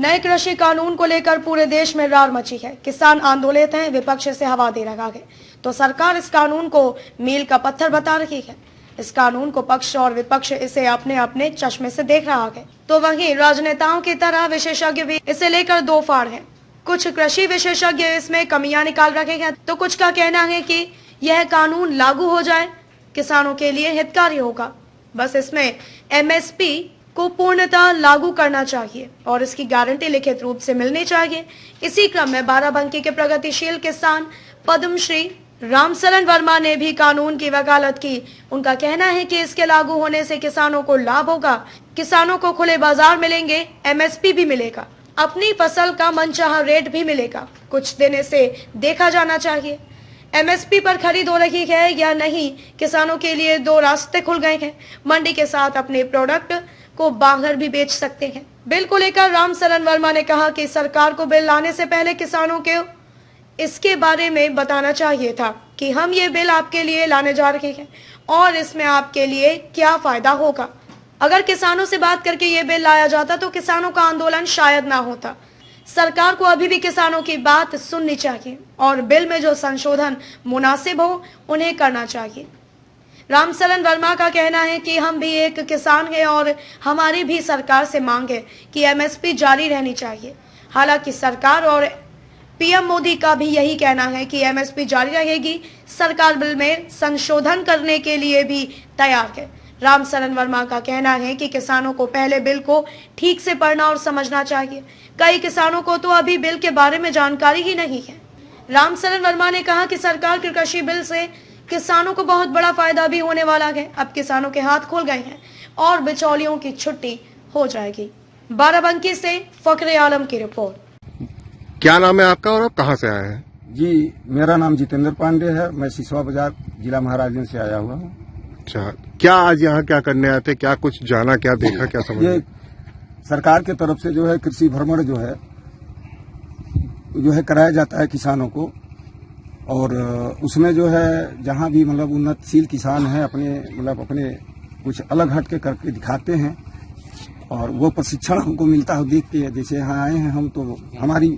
नए कृषि कानून को लेकर पूरे देश में रार मची है। किसान आंदोलित हैं, विपक्ष से हवा दे रहा है तो सरकार इस कानून को मील का पत्थर बता रही है। इस कानून को पक्ष और विपक्ष इसे अपने अपने चश्मे से देख रहा है, तो वहीं राजनेताओं की तरह विशेषज्ञ भी इसे लेकर दो फाड़ हैं। कुछ कृषि विशेषज्ञ इसमें कमियां निकाल रहे हैं, तो कुछ का कहना है कि यह कानून लागू हो जाए किसानों के लिए हितकारी होगा। बस इसमें MSP को पूर्णतः लागू करना चाहिए और इसकी गारंटी लिखित रूप से मिलनी चाहिए। इसी क्रम में बाराबंकी के प्रगतिशील किसान पद्मश्री रामचरण वर्मा ने भी कानून की वकालत की। उनका कहना है कि इसके लागू होने से किसानों को लाभ होगा, किसानों को खुले बाजार मिलेंगे, MSP भी मिलेगा, अपनी फसल का मनचाहा रेट भी मिलेगा। कुछ दिन इसे देखा जाना चाहिए। MSP पर खरीद हो रही है या नहीं, किसानों के लिए दो रास्ते खुल गए हैं। मंडी के साथ अपने प्रोडक्ट को बाहर भी बेच सकते हैं। बिल को लेकर रामचरण वर्मा ने कहा कि सरकार को बिल लाने से पहले किसानों के इसके बारे में बताना चाहिए था कि हम ये बिल आपके लिए लाने जा रहे हैं और इसमें आपके लिए क्या फायदा होगा। अगर किसानों से बात करके ये बिल लाया जाता तो किसानों का आंदोलन शायद ना होता। सरकार को अभी भी किसानों की बात सुननी चाहिए और बिल में जो संशोधन मुनासिब हो उन्हें करना चाहिए। रामचरण वर्मा का कहना है कि हम भी एक किसान हैं और हमारी भी सरकार से मांग है कि MSP जारी रहनी चाहिए। हालांकि सरकार और PM मोदी का भी यही कहना है कि MSP जारी रहेगी। सरकार बिल में संशोधन करने के लिए भी तैयार है। रामचरण वर्मा का कहना है कि किसानों को पहले बिल को ठीक से पढ़ना और समझना चाहिए। कई किसानों को तो अभी बिल के बारे में जानकारी ही नहीं है। रामचरण वर्मा ने कहा कि सरकार के कृषि बिल से किसानों को बहुत बड़ा फायदा भी होने वाला है। अब किसानों के हाथ खुल गए हैं और बिचौलियों की छुट्टी हो जाएगी। बाराबंकी से फखरे आलम की रिपोर्ट। क्या नाम है आपका और आप कहां से आए हैं? जी, मेरा नाम जितेंद्र पांडे है। मैं सिसवा बाजार जिला महाराजगंज से आया हुआ हूँ। अच्छा, क्या आज यहाँ क्या करने आए थे? क्या कुछ जाना, क्या देखा, क्या समझा? ये सरकार के तरफ से जो है कृषि भ्रमण जो है कराया जाता है किसानों को, और उसमें जो है जहाँ भी मतलब उन्नतशील किसान है अपने कुछ अलग हट के करके दिखाते हैं और वो प्रशिक्षण हमको मिलता है देख के। जैसे यहाँ आए हैं हम, तो हमारी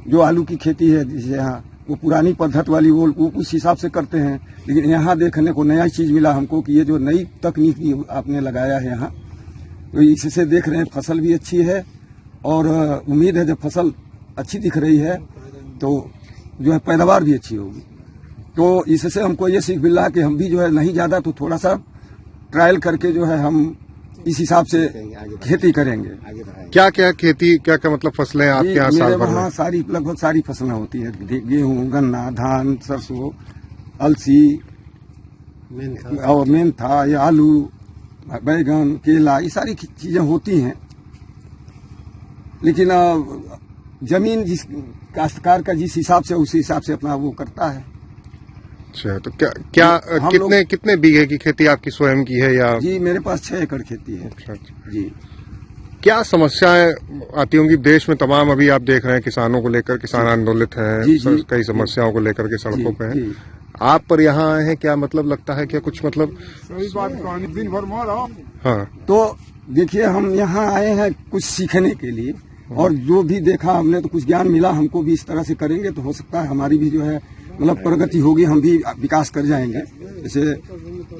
जो आलू की खेती है जैसे यहाँ वो पुरानी पद्धत वाली वो उस हिसाब से करते हैं, लेकिन यहाँ देखने को नया चीज मिला हमको कि ये जो नई तकनीक आपने लगाया है यहाँ, तो इससे देख रहे हैं फसल भी अच्छी है और उम्मीद है जब फसल अच्छी दिख रही है तो जो है पैदावार भी अच्छी होगी। तो इससे हमको ये सीख मिला कि हम भी जो है नहीं ज्यादा तो थोड़ा सा ट्रायल करके जो है हम इस हिसाब से खेती करेंगे। क्या क्या खेती, क्या क्या मतलब फसलें आपके यहाँ साल भर में? लगभग सारी फसलें होती है। गेहूं, गन्ना, धान, सरसों, अलसी और मेंथा, या आलू, बैगन, केला, ये सारी चीजें होती हैं। लेकिन जमीन जिस काश्तकार का जिस हिसाब से उसी हिसाब से अपना वो करता है। अच्छा, तो क्या कितने बीघे की खेती आपकी स्वयं की है या? जी, मेरे पास 6 एकड़ खेती है। अच्छा जी। क्या समस्याएं आती होंगी देश में? तमाम अभी आप देख रहे हैं किसानों को लेकर, किसान आंदोलित हैं, कई समस्याओं को लेकर के सड़कों पे हैं। आप पर यहाँ आए हैं, क्या मतलब लगता है क्या कुछ मतलब? दिन भर मारा। हाँ, तो देखिए हम यहाँ आए हैं कुछ सीखने के लिए, और जो भी देखा हमने तो कुछ ज्ञान मिला हमको भी। इस तरह से करेंगे तो हो सकता है हमारी भी जो है मतलब प्रगति होगी, हम भी विकास कर जाएंगे। जैसे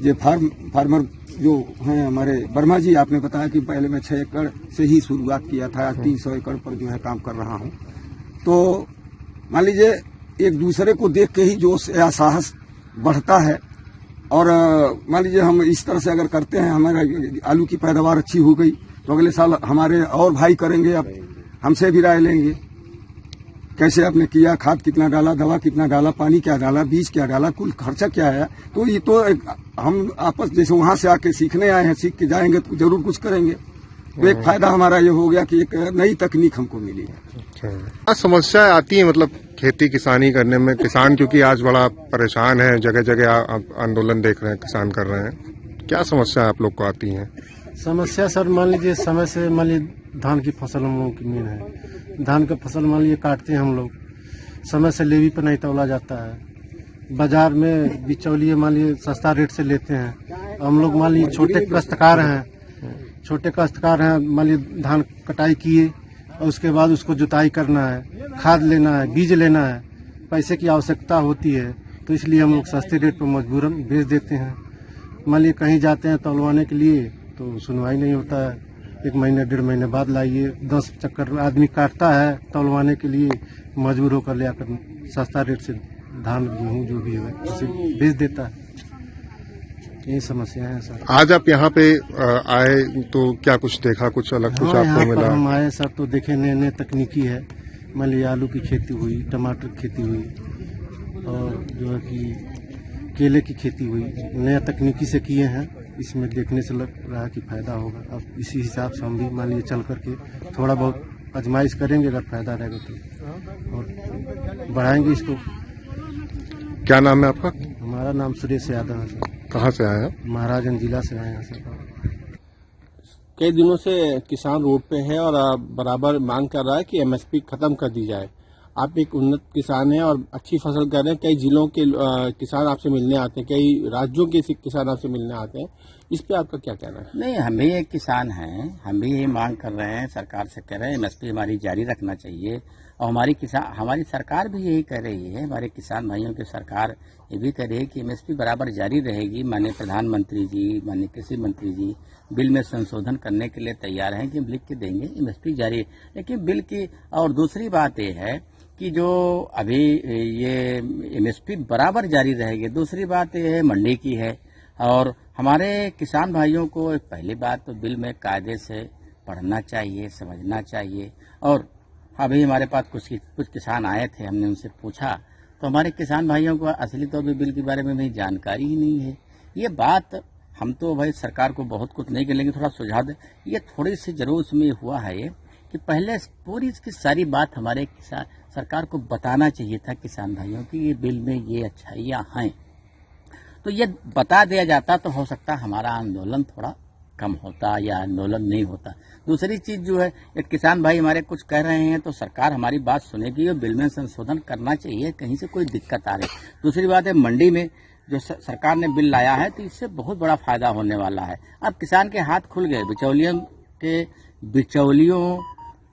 ये फार्मर जो हैं हमारे वर्मा जी, आपने बताया कि पहले मैं 6 एकड़ से ही शुरुआत किया था, 300 एकड़ पर जो है काम कर रहा हूँ। तो मान लीजिए एक दूसरे को देख के ही जोश या साहस बढ़ता है। और मान लीजिए हम इस तरह से अगर करते हैं, हमारे आलू की पैदावार अच्छी हो गई तो अगले साल हमारे और भाई करेंगे, अब हमसे भी राय लेंगे कैसे आपने किया, खाद कितना डाला, दवा कितना डाला, पानी क्या डाला, बीज क्या डाला, कुल खर्चा क्या है। तो ये तो हम आपस जैसे वहां से आके सीखने आए हैं, सीख के जाएंगे तो जरूर कुछ करेंगे। तो एक फायदा हमारा ये हो गया कि एक नई तकनीक हमको मिली है। क्या समस्याएं आती है मतलब खेती किसानी करने में? किसान क्योंकि आज बड़ा परेशान है, जगह जगह आंदोलन देख रहे हैं, किसान कर रहे हैं। क्या समस्या आप लोग को आती है? समस्या सर, मान लीजिए समय से मान लीजिए धान की फसल हम लोगों की मेन है। धान का फसल मान लीजिए काटते हैं हम लोग, समय से लेवी पर नहीं तौला जाता है। बाजार में बिचौलिए मान लीजिए सस्ता रेट से लेते हैं। हम लोग मान लीजिए छोटे काश्तकार हैं, मान लीजिए धान कटाई किए, और उसके बाद उसको जुताई करना है, खाद लेना है, बीज लेना है, पैसे की आवश्यकता होती है। तो इसलिए हम लोग सस्ते रेट पर मजबूरन बेच देते हैं। मान लीजिए कहीं जाते हैं तौलवाने के लिए तो सुनवाई नहीं होता है, 1 महीने 1.5 महीने बाद लाइए। 10 चक्कर आदमी काटता है तौलवाने के लिए, मजबूर होकर ले आकर सस्ता रेट से धान गेहूँ जो भी है उसे बेच देता है। यही समस्या है सर। आज आप यहाँ पे आए तो क्या कुछ देखा, कुछ अलग कुछ आपको मिला? हम आए सर तो देखे नए नए तकनीकी है। मान लीजिए आलू की खेती हुई, टमाटर की खेती हुई और जो है कि केले की खेती हुई, नया तकनीकी से किए हैं। इसमें देखने से लग रहा है कि फायदा होगा। अब इसी हिसाब से हम भी मान लीजिए चल करके थोड़ा बहुत आजमाइश करेंगे, अगर फायदा रहेगा तो और बढ़ाएंगे इसको। क्या नाम है आपका? हमारा नाम सुरेश यादव है सर। कहाँ से आए हैं? महाराजगंज जिला से आए हैं सर। कई दिनों से किसान रोड पे है और बराबर मांग कर रहा है कि एमएसपी खत्म कर दी जाए। आप एक उन्नत किसान हैं और अच्छी फसल कर रहे हैं। कई जिलों के किसान आपसे मिलने आते हैं, कई राज्यों के किसान आपसे मिलने आते हैं। इस पे आपका क्या कहना है? नहीं, हम भी एक किसान हैं, हम भी यही मांग कर रहे हैं, सरकार से कह रहे हैं एमएसपी हमारी जारी रखना चाहिए। और हमारी सरकार भी यही कह रही है, हमारे किसान भाइयों की सरकार ये भी कह रही है कि एमएसपी बराबर जारी रहेगी। माननीय प्रधानमंत्री जी, माननीय कृषि मंत्री जी बिल में संशोधन करने के लिए तैयार हैं कि हम लिख के देंगे एमएसपी जारी। लेकिन बिल की और दूसरी बात यह है कि जो अभी ये एमएसपी बराबर जारी रहेगी। दूसरी बात यह है मंडी की है और हमारे किसान भाइयों को पहली बात तो बिल में कायदे से पढ़ना चाहिए, समझना चाहिए। और अभी हमारे पास कुछ किसान आए थे, हमने उनसे पूछा तो हमारे किसान भाइयों को असली तौर पर बिल के बारे में भी जानकारी ही नहीं है। ये बात हम तो भाई सरकार को बहुत कुछ नहीं करेंगे, थोड़ा सुझाव दें। ये थोड़ी सी जरूर उसमें हुआ है ये कि पहले पूरी इसकी सारी बात हमारे सरकार को बताना चाहिए था किसान भाइयों की ये बिल में ये अच्छाइयाँ हैं। तो ये बता दिया जाता तो हो सकता हमारा आंदोलन थोड़ा कम होता या आंदोलन नहीं होता। दूसरी चीज जो है, एक किसान भाई हमारे कुछ कह रहे हैं तो सरकार हमारी बात सुनेगी और बिल में संशोधन करना चाहिए, कहीं से कोई दिक्कत आ रही। दूसरी बात है मंडी में जो सरकार ने बिल लाया है तो इससे बहुत बड़ा फायदा होने वाला है। अब किसान के हाथ खुल गए, बिचौलियों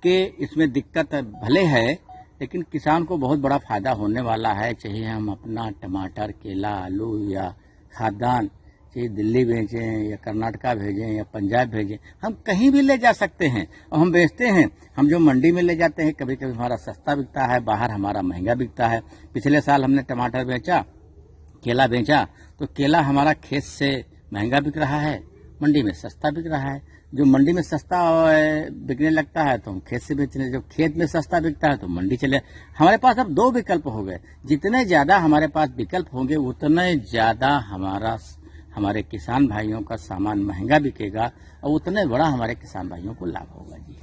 के इसमें दिक्कत भले है लेकिन किसान को बहुत बड़ा फायदा होने वाला है। चाहे हम अपना टमाटर, केला, आलू या खाद्यान्न चाहे दिल्ली भेजें या कर्नाटका भेजें या पंजाब भेजें, हम कहीं भी ले जा सकते हैं और हम बेचते हैं। हम जो मंडी में ले जाते हैं कभी कभी हमारा सस्ता बिकता है, बाहर हमारा महंगा बिकता है। पिछले साल हमने टमाटर बेचा, केला बेचा तो केला हमारा खेत से महंगा बिक रहा है, मंडी में सस्ता बिक रहा है। जो मंडी में सस्ता बिकने लगता है तो हम खेत से बेचने, जब खेत में सस्ता बिकता है तो मंडी चले। हमारे पास अब 2 विकल्प हो गए। जितने ज्यादा हमारे पास विकल्प होंगे उतने ज्यादा हमारे किसान भाइयों का सामान महंगा बिकेगा और उतने बड़ा हमारे किसान भाइयों को लाभ होगा। जी,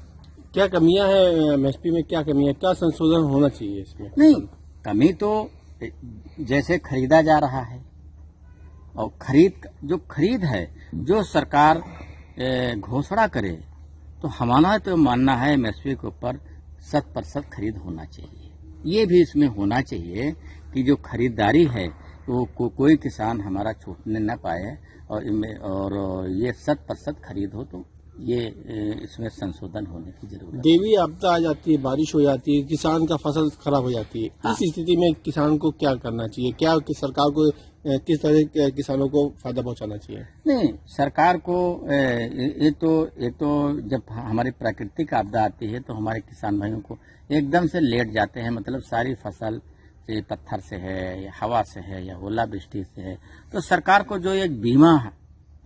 क्या कमियां हैं एमएसपी में? क्या कमियां, क्या संशोधन होना चाहिए इसमें? नहीं, कमी तो जैसे खरीदा जा रहा है और खरीद है जो सरकार घोषणा करे तो हमारा तो मानना है एमएसपी के ऊपर 100% खरीद होना चाहिए। ये भी इसमें होना चाहिए कि जो खरीदारी है तो कोई किसान हमारा छूटने न पाए और ये 100% खरीद हो तो ये इसमें संशोधन होने की जरूरत है। देवी आपदा आ जाती है, बारिश हो जाती है, किसान का फसल खराब हो जाती है। हाँ। इस स्थिति में किसान को क्या करना चाहिए? क्या कि सरकार को किस तरह किसानों को फायदा पहुंचाना चाहिए? नहीं, सरकार को ये तो जब हमारी प्राकृतिक आपदा आती है तो हमारे किसान भाइयों को एकदम से लेट जाते हैं। मतलब सारी फसल पत्थर से है या हवा से है या ओलावृष्टि से है, तो सरकार को जो एक बीमा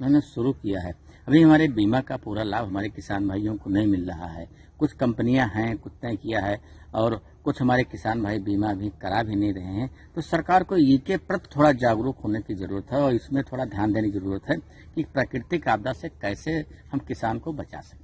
मैंने शुरू किया है, अभी हमारे बीमा का पूरा लाभ हमारे किसान भाइयों को नहीं मिल रहा है। कुछ कंपनियां हैं, कुछ तय किया है और कुछ हमारे किसान भाई बीमा भी करा भी नहीं रहे हैं। तो सरकार को इसके प्रति थोड़ा जागरूक होने की जरूरत है और इसमें थोड़ा ध्यान देने की जरूरत है कि प्राकृतिक आपदा से कैसे हम किसान को बचा सकें।